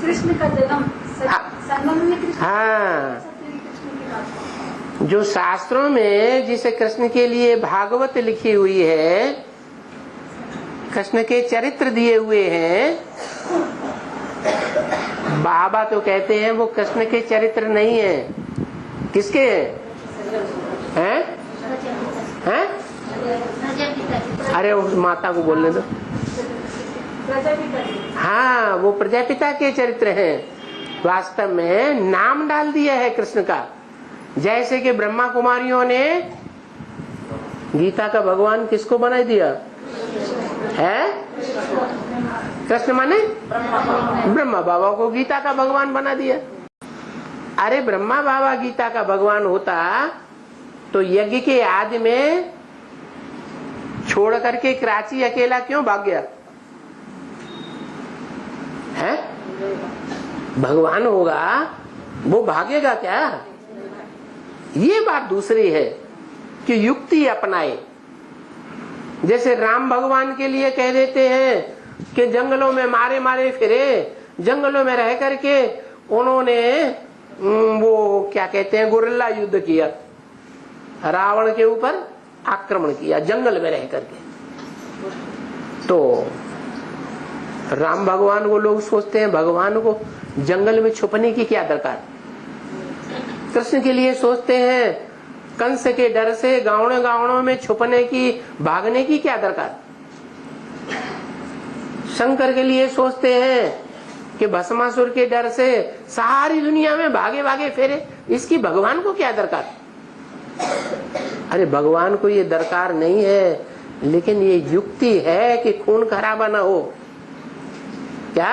कृष्ण का जन्म संगम में कृष्ण। हाँ, जो शास्त्रों में जिसे कृष्ण के लिए भागवत लिखी हुई है, कृष्ण के चरित्र दिए हुए हैं, बाबा तो कहते हैं वो कृष्ण के चरित्र नहीं है। किसके हैं? हैं? अरे उस माता को बोलने दो। हाँ, वो प्रजापिता के चरित्र हैं। वास्तव में नाम डाल दिया है कृष्ण का। जैसे कि ब्रह्मा कुमारियों ने गीता का भगवान किसको बना दिया है? कृष्ण माने ब्रह्मा बाबा को गीता का भगवान बना दिया। अरे ब्रह्मा बाबा गीता का भगवान होता तो यज्ञ के आदि में छोड़ करके कराची अकेला क्यों भाग गया है? भगवान होगा वो भागेगा क्या? ये बात दूसरी है कि युक्ति अपनाए। जैसे राम भगवान के लिए कह देते हैं कि जंगलों में मारे मारे फिरे, जंगलों में रह करके उन्होंने वो क्या कहते हैं गुरिल्ला युद्ध किया, रावण के ऊपर आक्रमण किया जंगल में रह करके। तो राम भगवान को लोग सोचते हैं भगवान को जंगल में छुपने की क्या दरकार। कृष्ण के लिए सोचते हैं कंस के डर से गाँवों गाँवों में छुपने की, भागने की क्या दरकार। शंकर के लिए सोचते हैं कि भस्मासुर के डर से सारी दुनिया में भागे भागे फेरे, इसकी भगवान को क्या दरकार। अरे भगवान को ये दरकार नहीं है, लेकिन ये युक्ति है कि खून खराबा न हो, क्या?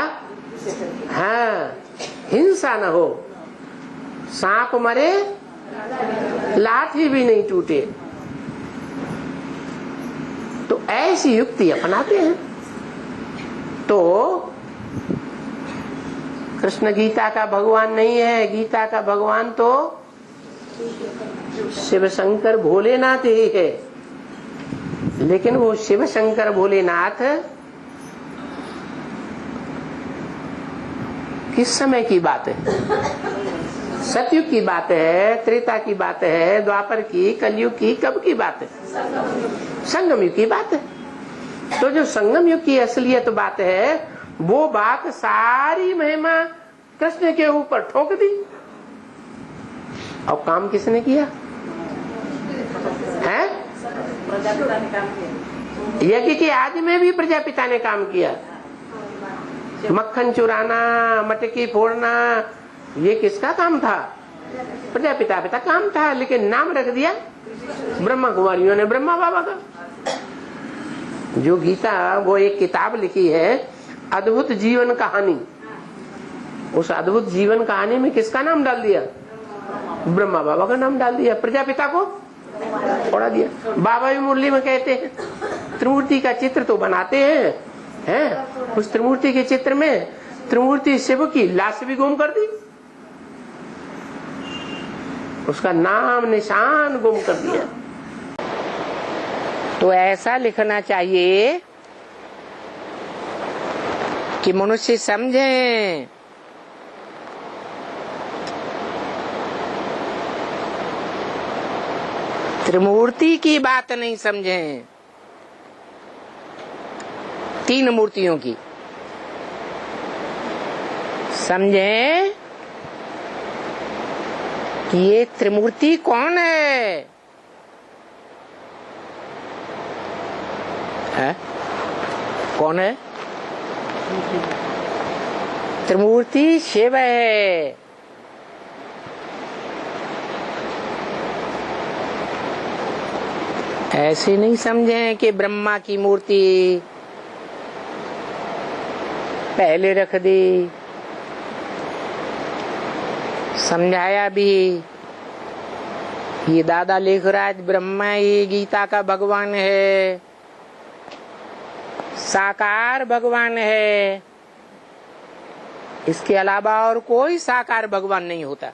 हाँ, हिंसा न हो, सांप मरे लाठी भी नहीं टूटे। तो ऐसी युक्ति अपनाते हैं। तो कृष्ण गीता का भगवान नहीं है, गीता का भगवान तो शिव शंकर भोलेनाथ ही है। लेकिन वो शिव शंकर भोलेनाथ किस समय की बात है? सतयुग की बात है, त्रेता की बात है, द्वापर की, कलयुग की, कब की बात है? संगम युग की बात है। तो जो संगम युग की असलियत बात है, वो बात सारी महिमा कृष्ण के ऊपर ठोक दी। और काम किसने किया है? यज्ञ के आदि में भी प्रजापिता ने काम किया। मक्खन चुराना, मटकी फोड़ना, ये किसका काम था? प्रजापिता का काम था। लेकिन नाम रख दिया ब्रह्मा कुमारियों ने ब्रह्मा बाबा का। जो गीता वो एक किताब लिखी है अद्भुत जीवन कहानी, उस अद्भुत जीवन कहानी में किसका नाम डाल दिया? ब्रह्मा बाबा का नाम डाल दिया, प्रजापिता को छोड़ा दिया। बाबा भी मुरली में कहते हैं त्रिमूर्ति का चित्र तो बनाते हैं, उस त्रिमूर्ति के चित्र में त्रिमूर्ति शिव की लाश भी गुम कर दी, उसका नाम निशान गुम कर दिया। तो ऐसा लिखना चाहिए कि मनुष्य समझे त्रिमूर्ति की बात नहीं समझे, तीन मूर्तियों की समझे कि ये त्रिमूर्ति कौन है? कौन है? त्रिमूर्ति शिव है। ऐसे नहीं समझे कि ब्रह्मा की मूर्ति पहले रख दी। समझाया भी, ये दादा लेखराज ब्रह्मा ही गीता का भगवान है, साकार भगवान है, इसके अलावा और कोई साकार भगवान नहीं होता।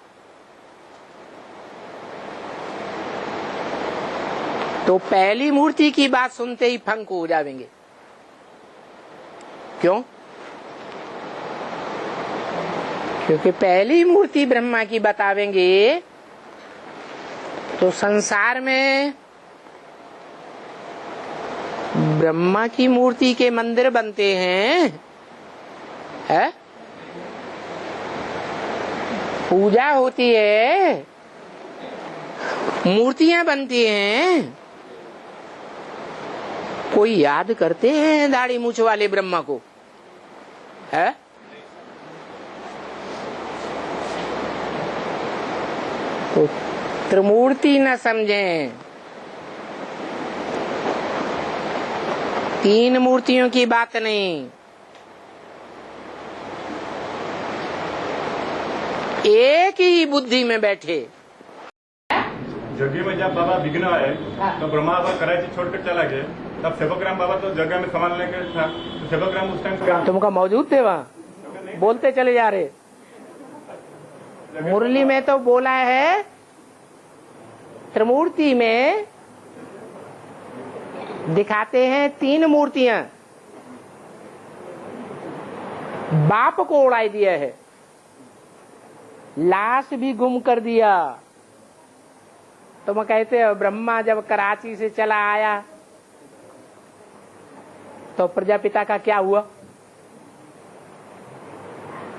तो पहली मूर्ति की बात सुनते ही फंक हो जाएंगे। क्यों? क्योंकि पहली मूर्ति ब्रह्मा की बतावेंगे तो संसार में ब्रह्मा की मूर्ति के मंदिर बनते हैं, है? पूजा होती है, मूर्तियां बनती हैं। कोई याद करते हैं दाढ़ी मूछ वाले ब्रह्मा को, है? तो त्रिमूर्ति न समझें, तीन मूर्तियों की बात नहीं, एक ही बुद्धि में बैठे। जगह में जब बाबा विघ्न आए तो ब्रह्मा बाबा कराची छोड़कर चला गया, तब सेवकराम बाबा तो जगह में सामान लेकर था, तो सेवकराम उस टाइम तुमका मौजूद थे वहाँ, बोलते चले जा रहे। मुरली में तो बोला है त्रिमूर्ति में दिखाते हैं तीन मूर्तियां, बाप को उड़ाई दिया है, लाश भी गुम कर दिया। तो मैं कहते हैं ब्रह्मा जब कराची से चला आया तो प्रजापिता का क्या हुआ?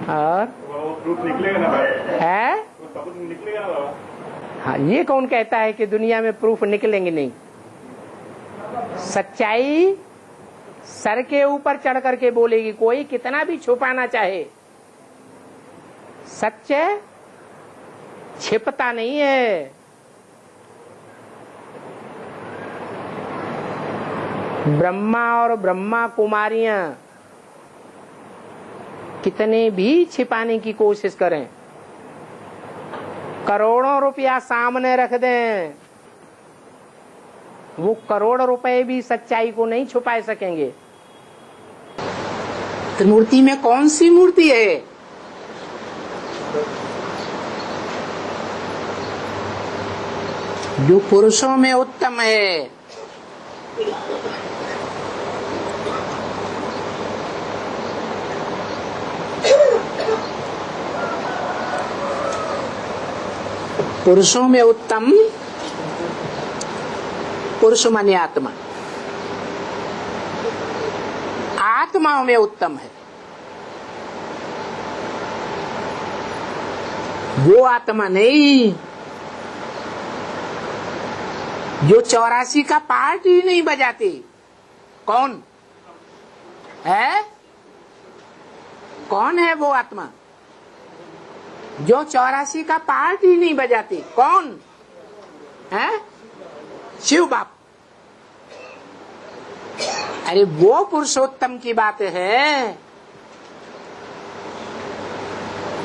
और वो प्रूफ निकलेगा ना है, वो सबूत निकलेगा ना बाबा। हाँ, ये कौन कहता है कि दुनिया में प्रूफ निकलेंगे नहीं? सच्चाई सर के ऊपर चढ़ करके बोलेगी, कोई कितना भी छुपाना चाहे, सच छिपता नहीं है। ब्रह्मा और ब्रह्मा कुमारियां कितने भी छिपाने की कोशिश करें, करोड़ों रुपया सामने रख दें, वो करोड़ रुपए भी सच्चाई को नहीं छुपा सकेंगे। त्रिमूर्ति में कौन सी मूर्ति है? जो पुरुषों में उत्तम है, पुरुषों में उत्तम, पुरुष माने आत्मा, आत्माओं में उत्तम है वो आत्मा नहीं जो 84 का पार्ट ही नहीं बजाती। कौन है? कौन है वो आत्मा जो 84 का पार्ट ही नहीं बजाती? कौन है? शिव बाप। अरे वो पुरुषोत्तम की बात है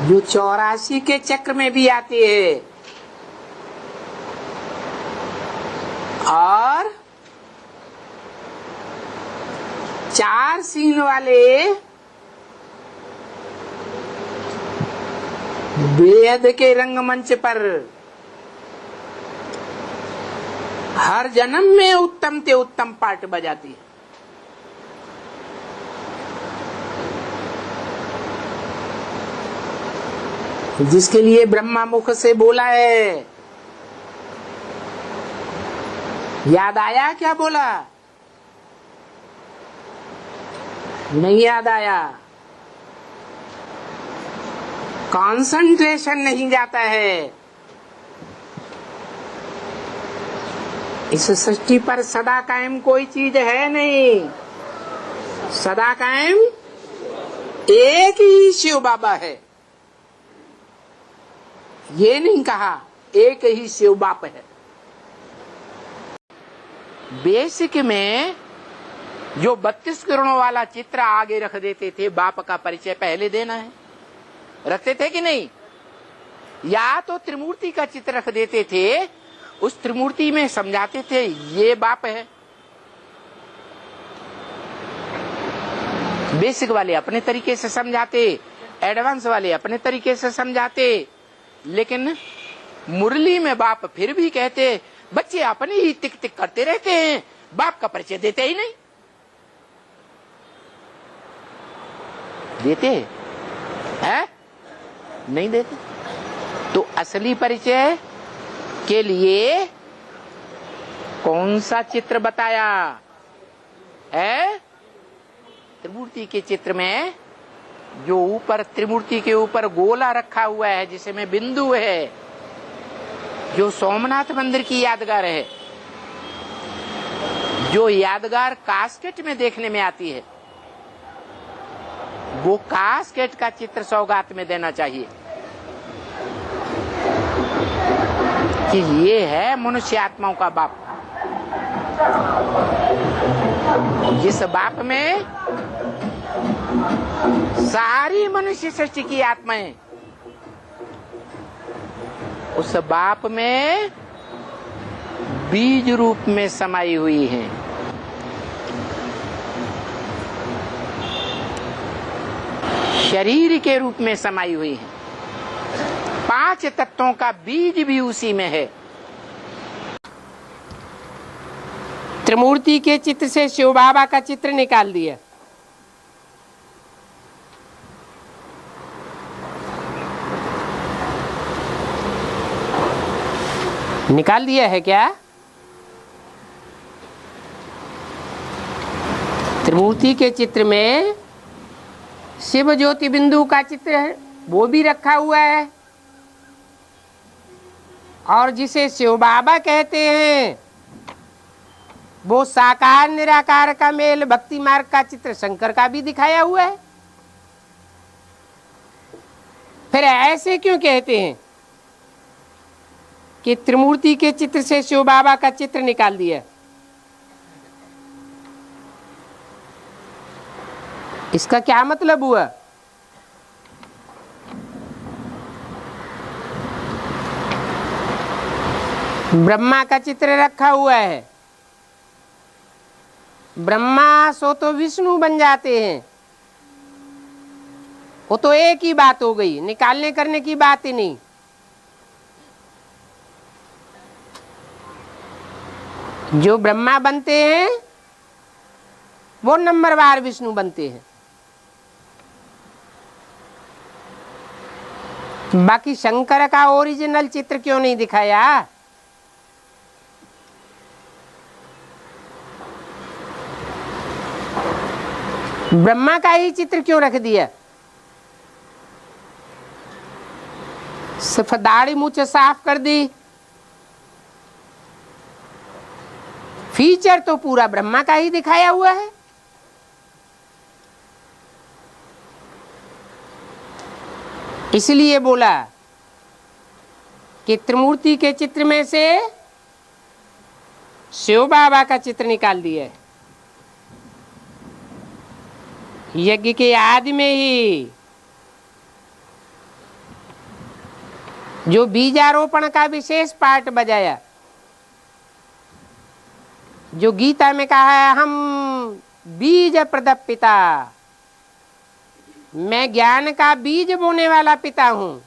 जो 84 के चक्र में भी आती है और 4 सीन वाले बेहद के रंगमंच पर हर जन्म में उत्तम से उत्तम पार्ट बजाती है। जिसके लिए ब्रह्मा मुख से बोला है। याद आया क्या बोला? नहीं याद आया। कंसंट्रेशन नहीं जाता है। इस सृष्टि पर सदा कायम कोई चीज है नहीं। सदा कायम एक ही शिव बाबा है। ये नहीं कहा एक ही शिव बाप है। बेसिक में जो 32 किरणों वाला चित्र आगे रख देते थे, बाप का परिचय पहले देना है, रखते थे कि नहीं? या तो त्रिमूर्ति का चित्र रख देते थे, उस त्रिमूर्ति में समझाते थे ये बाप है। बेसिक वाले अपने तरीके से समझाते, एडवांस वाले अपने तरीके से समझाते, लेकिन मुरली में बाप फिर भी कहते बच्चे अपने ही टिक टिक करते रहते हैं, बाप का परिचय देते ही नहीं। देते हैं? नहीं देते। तो असली परिचय के लिए कौन सा चित्र बताया है? त्रिमूर्ति के चित्र में जो ऊपर त्रिमूर्ति के ऊपर गोला रखा हुआ है जिसमें बिंदु है, जो सोमनाथ मंदिर की यादगार है, जो यादगार कास्केट में देखने में आती है, वो कास्केट का चित्र सौगात में देना चाहिए कि ये है मनुष्य आत्माओं का बाप। जिस बाप में सारी मनुष्य सृष्टि की आत्माएं, उस बाप में बीज रूप में समाई हुई हैं। शरीर के रूप में समाई हुई है। 5 तत्वों का बीज भी उसी में है। त्रिमूर्ति के चित्र से शिव बाबा का चित्र निकाल दिया। निकाल दिया है क्या? त्रिमूर्ति के चित्र में शिव ज्योति बिंदु का चित्र है, वो भी रखा हुआ है। और जिसे शिव बाबा कहते हैं वो साकार निराकार का मेल भक्ति मार्ग का चित्र शंकर का भी दिखाया हुआ है। फिर ऐसे क्यों कहते हैं कि त्रिमूर्ति के चित्र से शिव बाबा का चित्र निकाल दिया? इसका क्या मतलब हुआ? ब्रह्मा का चित्र रखा हुआ है, ब्रह्मा सो तो विष्णु बन जाते हैं। वो तो एक ही बात हो गई, निकालने करने की बात ही नहीं। जो ब्रह्मा बनते हैं वो नंबरवार विष्णु बनते हैं। बाकी शंकर का ओरिजिनल चित्र क्यों नहीं दिखाया? ब्रह्मा का ही चित्र क्यों रख दिया? सिर्फ दाढ़ी मूंछ साफ कर दी, फीचर तो पूरा ब्रह्मा का ही दिखाया हुआ है। इसलिए बोला कि त्रिमूर्ति के चित्र में से शिव बाबा का चित्र निकाल दिया है। यज्ञ के आदि में ही जो बीजारोपण का विशेष पाठ बजाया, जो गीता में कहा है हम बीज प्रदप पिता, मैं ज्ञान का बीज बोने वाला पिता हूं,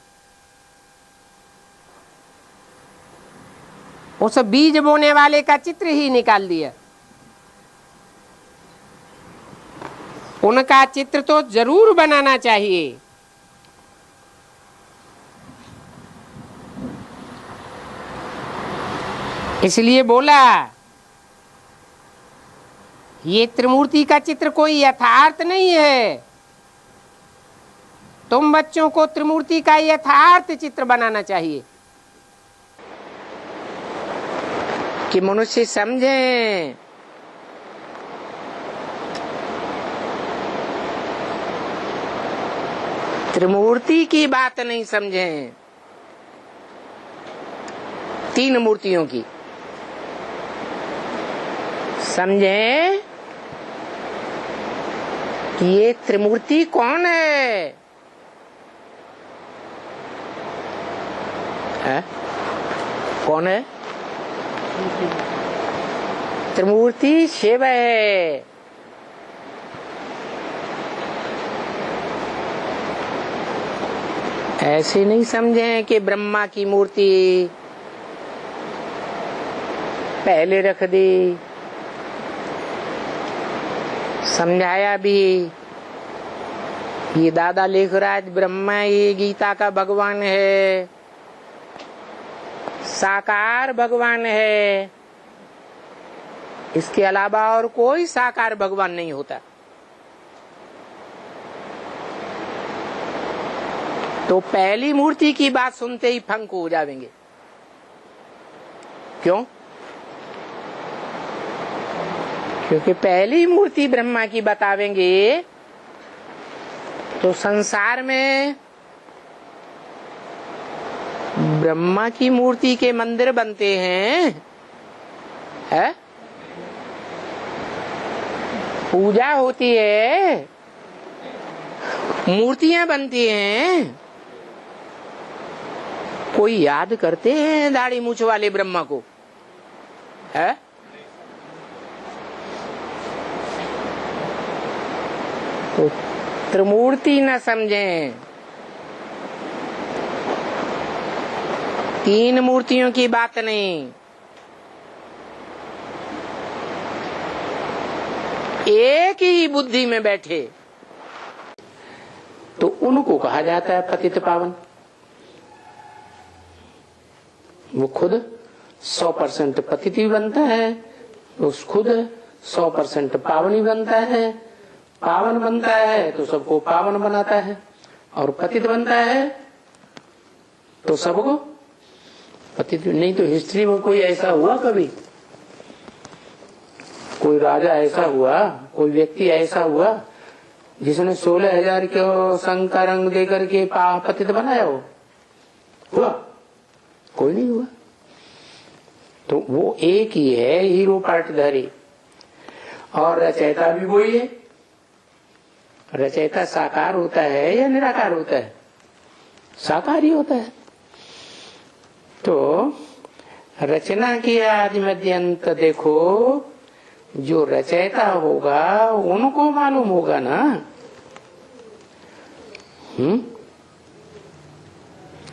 उस बीज बोने वाले का चित्र ही निकाल दिया। उनका चित्र तो जरूर बनाना चाहिए। इसलिए बोला ये त्रिमूर्ति का चित्र कोई यथार्थ नहीं है। तुम बच्चों को त्रिमूर्ति का यथार्थ चित्र बनाना चाहिए कि मनुष्य समझें। त्रिमूर्ति की बात नहीं समझें, 3 मूर्तियों की समझें कि ये त्रिमूर्ति कौन है? कौन है? त्रिमूर्ति शिव है। ऐसे नहीं समझें कि ब्रह्मा की मूर्ति पहले रख दी। समझाया भी ये दादा लेखराज ब्रह्मा ये गीता का भगवान है, साकार भगवान है, इसके अलावा और कोई साकार भगवान नहीं होता। तो पहली मूर्ति की बात सुनते ही फंक हो जाएंगे। क्यों? क्योंकि पहली मूर्ति ब्रह्मा की बतावेंगे तो संसार में ब्रह्मा की मूर्ति के मंदिर बनते हैं, है? पूजा होती है, मूर्तियां बनती हैं। कोई याद करते हैं दाढ़ी मूछ वाले ब्रह्मा को, है? तो त्रिमूर्ति न समझें, तीन मूर्तियों की बात नहीं, एक ही बुद्धि में बैठे तो उनको कहा जाता है पतित पावन। वो खुद 100% पतित भी बनता है, उस खुद 100% पावन भी बनता है। पावन बनता है तो सबको पावन बनाता है, और पतित बनता है तो सबको पतित। नहीं तो हिस्ट्री में कोई ऐसा हुआ कभी? कोई राजा ऐसा हुआ, कोई व्यक्ति ऐसा हुआ जिसने 16,000 के संग का रंग देकर के पतित बनाया हो? हुआ? कोई नहीं हुआ। तो वो एक ही है, हीरो पार्टधारी, और रचयिता भी वही है। रचयिता साकार होता है या निराकार होता है? साकार ही होता है। तो रचना की आदि मध्य अंत देखो, जो रचयिता होगा उनको मालूम होगा ना।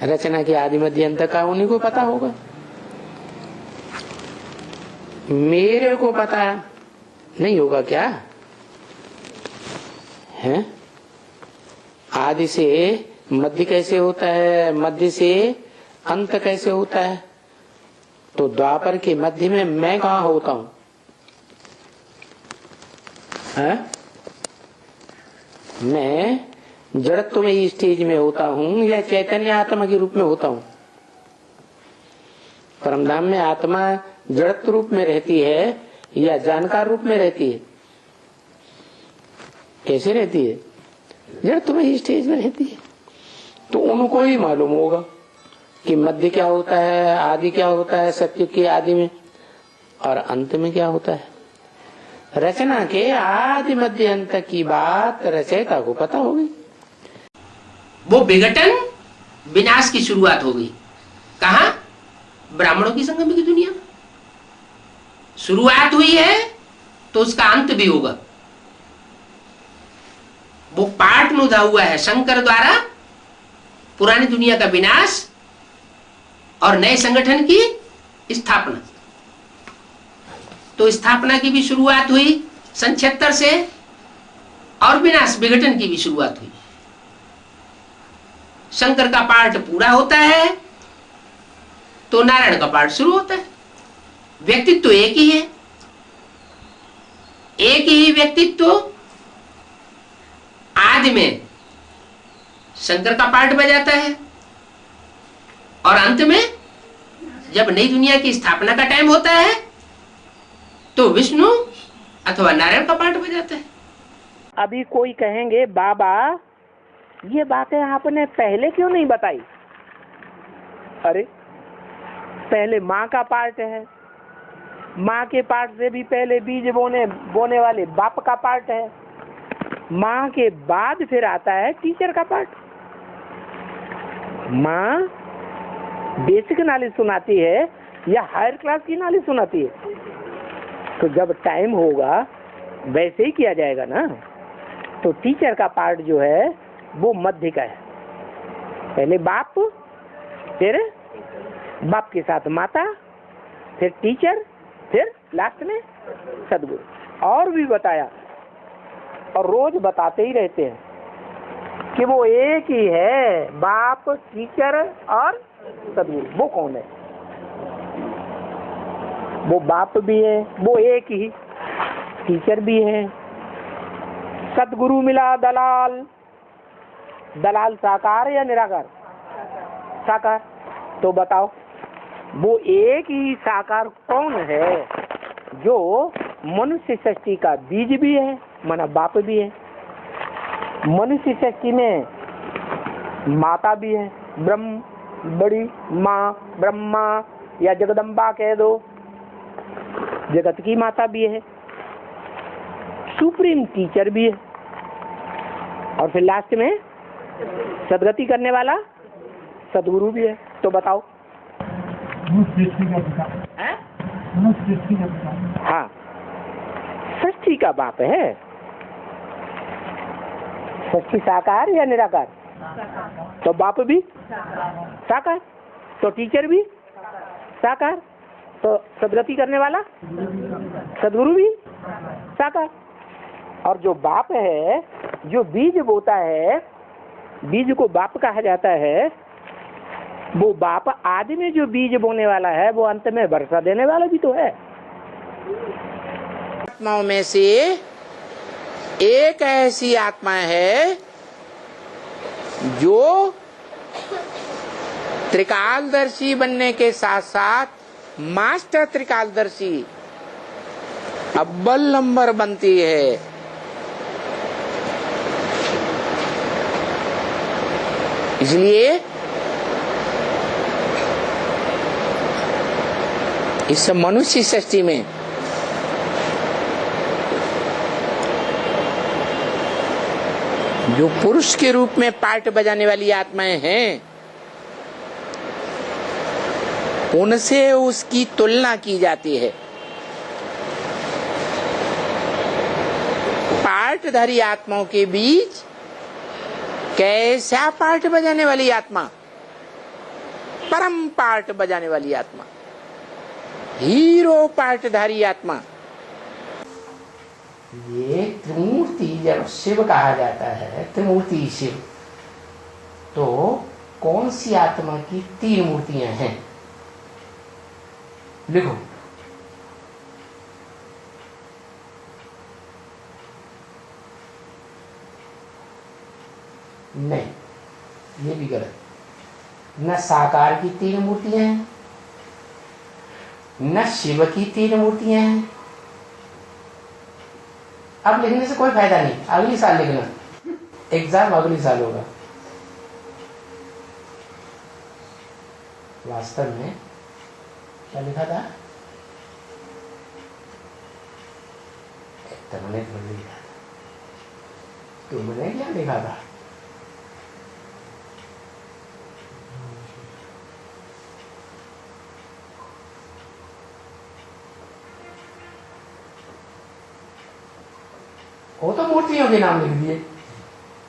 रचना की आदि मध्य अंत का उन्हीं को पता होगा। मेरे को पता नहीं होगा क्या? है? आदि से मध्य कैसे होता है, मध्य से अंत कैसे होता है? तो द्वापर के मध्य में मैं कहाँ होता हूँ? मैं जड़त्व में स्टेज में होता हूँ या चैतन्य आत्मा के रूप में होता हूँ? परमधाम में आत्मा जड़त्व रूप में रहती है या जानकार रूप में रहती है? कैसे रहती है? जड़त्व में स्टेज में रहती है। तो उनको ही मालूम होगा कि मध्य क्या होता है, आदि क्या होता है, सत्य के आदि में, और अंत में क्या होता है। रचना के आदि मध्य अंत की बात रचयिता को पता होगी। वो विघटन विनाश की शुरुआत हो गई। कहा? ब्राह्मणों की संगम की दुनिया में शुरुआत हुई है तो उसका अंत भी होगा। वो पाठ नुदा हुआ है शंकर द्वारा पुरानी दुनिया का विनाश और नए संगठन की स्थापना। तो स्थापना की भी शुरुआत हुई सन 76 से, और विनाश विघटन की भी शुरुआत हुई। शंकर का पाठ पूरा होता है तो नारायण का पाठ शुरू होता है। व्यक्तित्व तो एक ही है, एक ही व्यक्तित्व। आदि में शंकर का पाठ बजाता है और अंत में जब नई दुनिया की स्थापना का टाइम होता है तो विष्णु अथवा नारायण का पाठ बजाता है। अभी कोई कहेंगे बाबा ये बातें आपने पहले क्यों नहीं बताई? अरे पहले माँ का पाठ है, माँ के पाठ से भी पहले बीज बोने वाले बाप का पाठ है, माँ के बाद फिर आता है टीचर का पाठ। माँ बेसिक नॉलेज सुनाती है या हायर क्लास की नॉलेज सुनाती है? तो जब टाइम होगा वैसे ही किया जाएगा ना। तो टीचर का पार्ट जो है वो मध्य का है। पहले बाप, फिर बाप के साथ माता, फिर टीचर, फिर लास्ट में सदगुरु। और भी बताया और रोज बताते ही रहते हैं। कि वो एक ही है, बाप, टीचर और सदगुरु। वो कौन है? वो बाप भी है, वो एक ही, टीचर भी है, सदगुरु मिला दलाल। दलाल साकार या निराकार? साकार। तो बताओ वो एक ही साकार कौन है जो मनुष्य सृष्टि का बीज भी है, माना बाप भी है। मनुष्य सृष्टि में माता भी है, ब्रह्म, बड़ी माँ, ब्रह्मा या जगदम्बा कह दो, जगत की माता भी है। सुप्रीम टीचर भी है, और फिर लास्ट में सदगति करने वाला सदगुरु भी है। तो बताओ हाँ, सृष्टि का बाप है। सृष्टि साकार या निराकार? तो बाप भी साकार, तो टीचर भी साकार, तो सदगति करने वाला सदगुरु भी साकार। और जो बाप है, जो बीज बोता है, बीज को बाप कहा जाता है, वो बाप आदि में जो बीज बोने वाला है, वो अंत में वर्षा देने वाला भी तो है। आत्माओं में से एक ऐसी आत्मा है जो त्रिकालदर्शी बनने के साथ साथ मास्टर त्रिकालदर्शी अव्वल नंबर बनती है। इसलिए इस मनुष्य सृष्टि में जो पुरुष के रूप में पार्ट बजाने वाली आत्माएं हैं, उनसे उसकी तुलना की जाती है। पार्टधारी आत्माओं के बीच कैसा पार्ट बजाने वाली आत्मा? परम पार्ट बजाने वाली आत्मा, हीरो पार्टधारी आत्मा। ये त्रिमूर्ति जब शिव कहा जाता है, त्रिमूर्ति शिव, तो कौन सी आत्मा की 3 मूर्तियां हैं? लिखो। नहीं, ये भी गलत। न साकार की 3 मूर्तियां हैं, न शिव की 3 मूर्तियां हैं। अब लिखने से कोई फायदा नहीं, अगली साल लिखना, एग्जाम अगली साल होगा। वास्तव में क्या लिखा था? तुमने लिखा था, तुमने क्या लिखा था? वो तो मूर्तियों के नाम लिख दिए।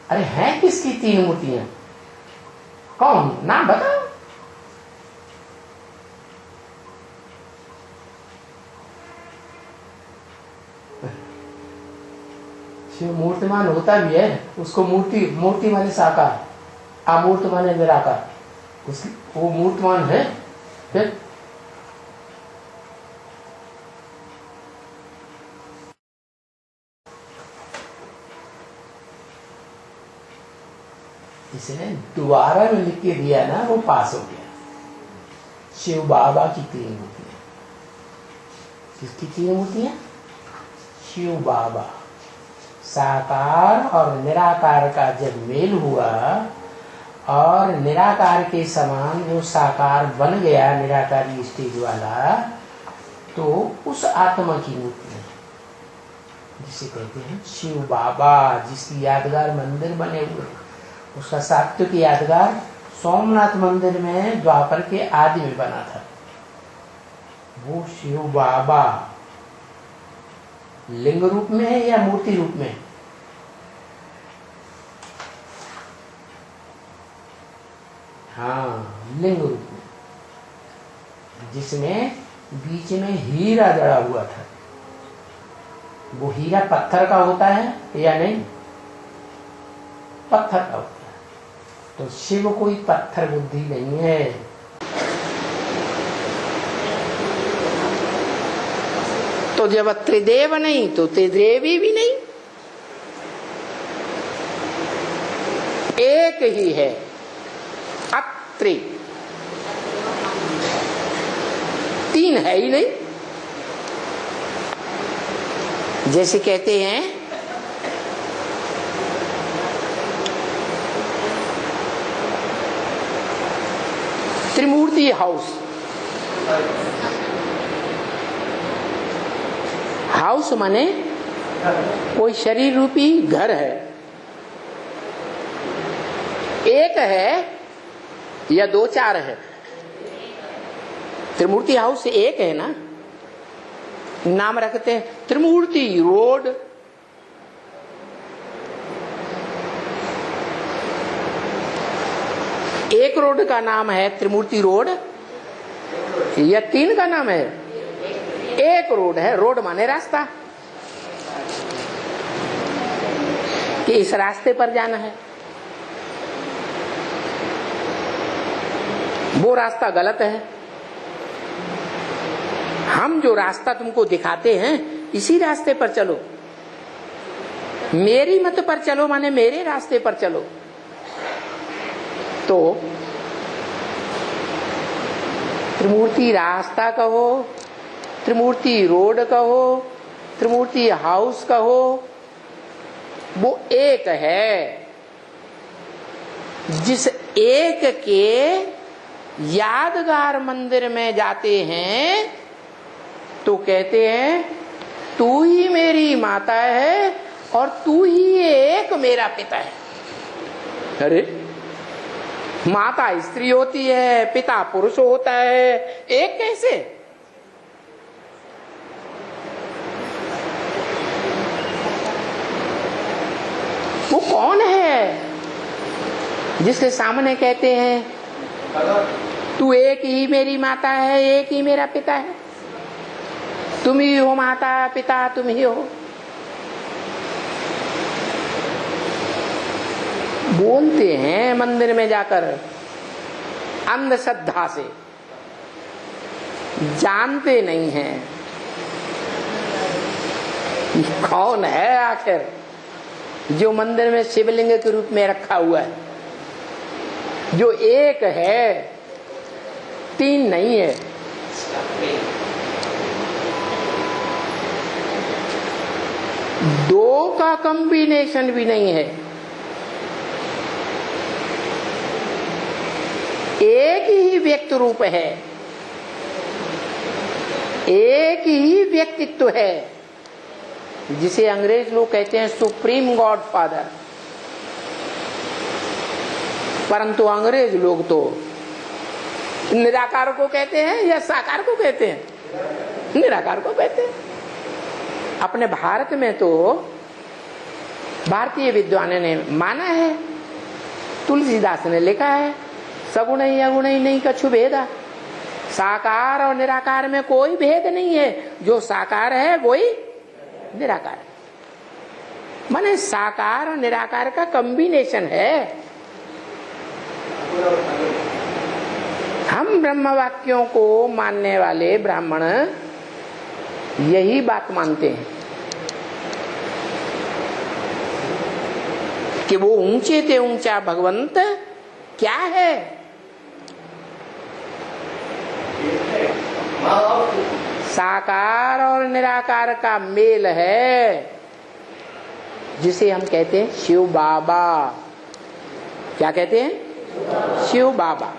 अरे हैं किसकी 3 मूर्तियां? कौन? नाम बताओ। शिव मूर्तिमान होता भी है, उसको मूर्ति माने साकार, अमूर्त माने निराकार। वो मूर्तिमान है। फिर इसने दोबारा में लिख के दिया ना, वो पास हो गया। शिव बाबा की 3 मूर्तियां। किसकी 3 मूर्तियां? शिव बाबा। साकार और निराकार का जब मेल हुआ और निराकार के समान जो साकार बन गया, निराकारी स्टेज वाला, तो उस आत्मा की मूर्तियां जिसे कहते हैं शिव बाबा, जिसकी यादगार मंदिर बने हुए। उसका सात्विक यादगार सोमनाथ मंदिर में द्वापर के आदि में बना था। वो शिव बाबा लिंग रूप में है या मूर्ति रूप में? हाँ, लिंग रूप में, जिसमें बीच में हीरा जड़ा हुआ था। वो हीरा पत्थर का होता है या नहीं? पत्थर का होता है। तो शिव कोई पत्थर बुद्धि नहीं है। तो जब त्रिदेव नहीं तो त्रिदेवी भी नहीं, एक ही है, अत्रि, तीन है ही नहीं। जैसे कहते हैं त्रिमूर्ति हाउस, हाउस माने कोई शरीर रूपी घर है, एक है या दो चार है। त्रिमूर्ति हाउस एक है ना, नाम रखते हैं त्रिमूर्ति रोड, एक रोड का नाम है त्रिमूर्ति रोड या तीन का नाम है? एक रोड है। रोड माने रास्ता, कि इस रास्ते पर जाना है, वो रास्ता गलत है। हम जो रास्ता तुमको दिखाते हैं इसी रास्ते पर चलो, मेरी मत पर चलो माने मेरे रास्ते पर चलो। तो त्रिमूर्ति रास्ता कहो, त्रिमूर्ति रोड कहो, त्रिमूर्ति हाउस कहो, वो एक है। जिस एक के यादगार मंदिर में जाते हैं तो कहते हैं तू ही मेरी माता है और तू ही एक मेरा पिता है। अरे माता स्त्री होती है, पिता पुरुष होता है, एक कैसे? वो कौन है जिसके सामने कहते हैं तू एक ही मेरी माता है, एक ही मेरा पिता है, तुम ही हो माता पिता, तुम ही हो। बोलते हैं मंदिर में जाकर अंधश्रद्धा से, जानते नहीं हैं कौन है आखिर जो मंदिर में शिवलिंग के रूप में रखा हुआ है, जो एक है, तीन नहीं है। दो का कॉम्बिनेशन भी नहीं है, एक ही व्यक्ति रूप है, एक ही व्यक्तित्व है, जिसे अंग्रेज लोग कहते हैं सुप्रीम गॉड फादर। परंतु अंग्रेज लोग तो निराकार को कहते हैं या साकार को कहते हैं? निराकार को कहते हैं। अपने भारत में तो भारतीय विद्वानों ने माना है, तुलसीदास ने लिखा है सगुण अगुण नहीं कछु भेदा, साकार और निराकार में कोई भेद नहीं है, जो साकार है वही निराकार है। माने साकार और निराकार का कॉम्बिनेशन है। हम ब्रह्म वाक्यों को मानने वाले ब्राह्मण यही बात मानते हैं कि वो ऊंचे से ऊंचा भगवंत क्या है? साकार और निराकार का मेल है, जिसे हम कहते हैं शिव बाबा। क्या कहते हैं? शिव बाबा।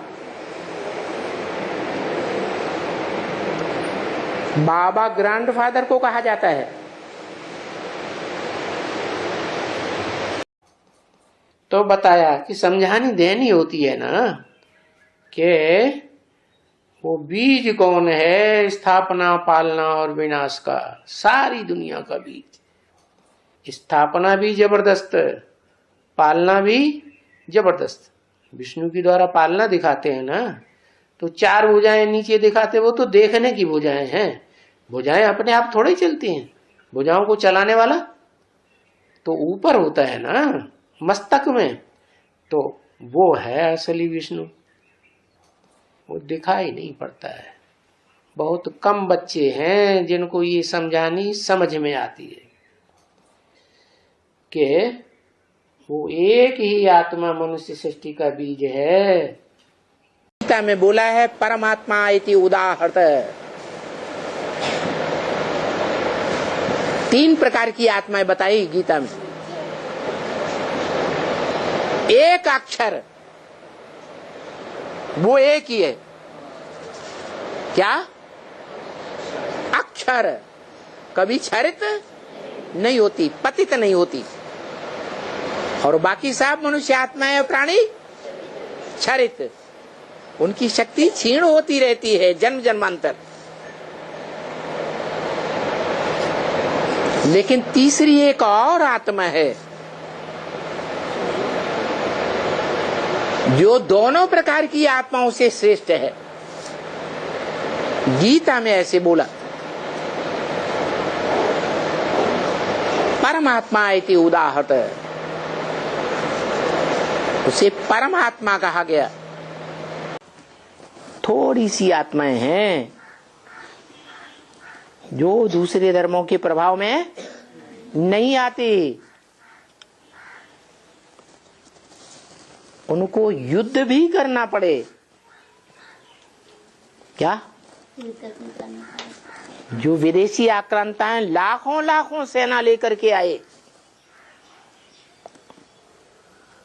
बाबा ग्रैंडफादर को कहा जाता है। तो बताया कि समझानी देनी होती है ना कि वो बीज कौन है स्थापना, पालना और विनाश का, सारी दुनिया का बीज। स्थापना भी जबरदस्त, पालना भी जबरदस्त। विष्णु की द्वारा पालना दिखाते हैं ना, तो चार भुजाएं नीचे दिखाते, वो तो देखने की भुजाएं हैं। भुजाएं अपने आप थोड़ी ही चलती हैं, भुजाओं को चलाने वाला तो ऊपर होता है ना, मस्तक में। तो वो है असली विष्णु, वो दिखाई नहीं पड़ता है। बहुत कम बच्चे हैं जिनको ये समझानी समझ में आती है कि वो एक ही आत्मा मनुष्य सृष्टि का बीज है। गीता में बोला है परमात्मा इति उदाहरत। 3 प्रकार की आत्माएं बताई गीता में। एक अक्षर, वो एक ही है। क्या? अक्षर कभी क्षरित नहीं होती, पतित नहीं होती। और बाकी सब मनुष्य आत्माएं और प्राणी क्षरित, उनकी शक्ति क्षीण होती रहती है जन्म जन्मांतर। लेकिन तीसरी एक और आत्मा है जो दोनों प्रकार की आत्माओं से श्रेष्ठ है। गीता में ऐसे बोला, परमात्मा इति उदाहरत, उसे परमात्मा कहा गया। थोड़ी सी आत्माएं हैं जो दूसरे धर्मों के प्रभाव में नहीं आती, उनको युद्ध भी करना पड़े। क्या? जो विदेशी आक्रांताएं लाखों लाखों सेना लेकर के आए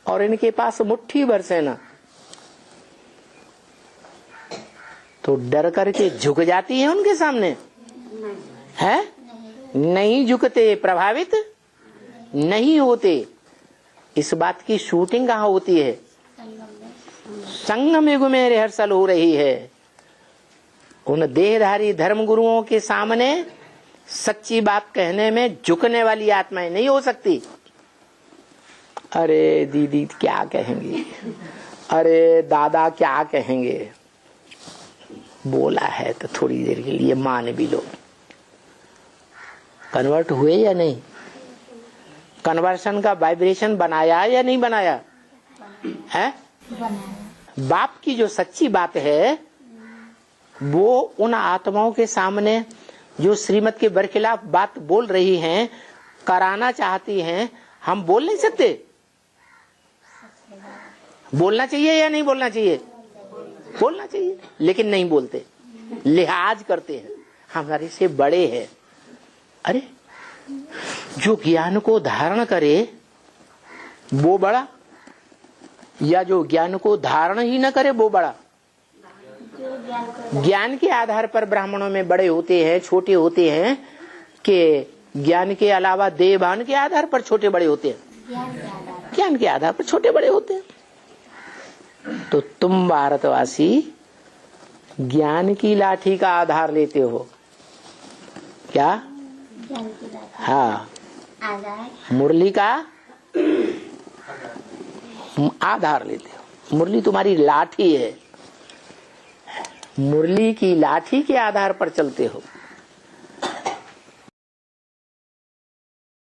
और इनके पास मुट्ठी भर सेना, तो डर करके झुक जाती है उनके सामने? है? नहीं झुकते, प्रभावित नहीं होते। इस बात की शूटिंग कहाँ होती है? संगम युग में रिहर्सल हो रही है। उन देहधारी धर्म गुरुओं के सामने सच्ची बात कहने में झुकने वाली आत्माएं नहीं हो सकती। अरे दीदी क्या कहेंगे, अरे दादा क्या कहेंगे, बोला है तो थोड़ी देर के लिए मान भी लो। कन्वर्ट हुए या नहीं? कन्वर्शन का वाइब्रेशन बनाया या नहीं बनाया है? बाप की जो सच्ची बात है वो उन आत्माओं के सामने जो श्रीमत के बरखिलाफ बात बोल रही हैं, कराना चाहती हैं, हम बोल नहीं सकते। बोलना चाहिए या नहीं बोलना चाहिए? बोलना चाहिए, लेकिन नहीं बोलते, लिहाज करते हैं, हमारे से बड़े हैं। अरे जो ज्ञान को धारण करे वो बड़ा, या जो ज्ञान को धारण ही न करे वो बड़ा? ज्ञान के आधार पर ब्राह्मणों में बड़े होते हैं, छोटे होते हैं, कि ज्ञान के अलावा देहभान के आधार पर छोटे बड़े होते हैं? ज्ञान के आधार पर छोटे बड़े होते हैं। तो तुम भारतवासी ज्ञान की लाठी का आधार लेते हो क्या? हाँ, मुरली का आधार लेते हो। मुरली तुम्हारी लाठी है, मुरली की लाठी के आधार पर चलते हो।